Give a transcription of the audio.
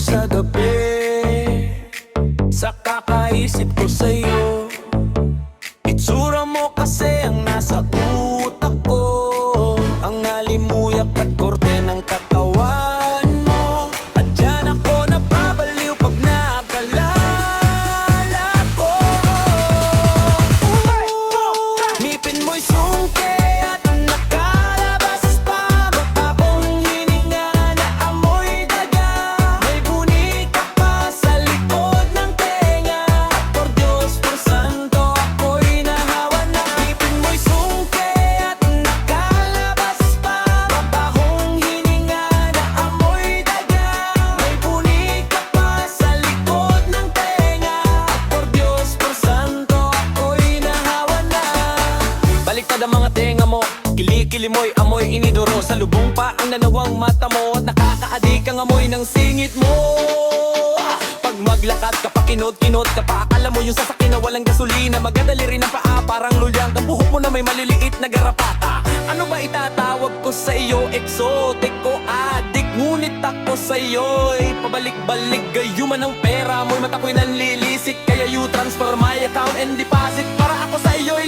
sa gabi, sa kakaisip ko sa'yo. Itsura mo kasi ang nasa utak ko, ang nalimuyak at korte ng katawan mo. At dyan ako napabaliw pag nakalala ko. Ngipin mo'y sungke at nakalabas pa, matabong hininga na amoy daga. May bunika pa sa likod ng tenga, at por Diyos por santo ako'y nahawa na. Ngipin mo'y sungke at nakalabas pa, mabahong hininga na amoy daga. May bunika pa sa likod ng tenga, at por Diyos por santo ako'y nahawa na. Baliktad ang mga tenga mo, kilikili mo'y amoy inidoro. Sa lubong pa ang nanawang mata mo, at nakakaadik ang amoy ng singit mo. Pag maglakad ka pa, kinot-kinot ka pa, akala mo yung sasakyan na walang gasolina. Magadali rin ang paa, parang lulyang. Ang buhok mo na may maliliit na garapata. Ano ba itatawag ko sa iyo? Exotic o adik? Ngunit ako sa iyo'y pabalik-balik. Gayuman ang pera mo'y mata ko'y nanlilisik, kaya you transfer my account and deposit. Para ako sa iyo'y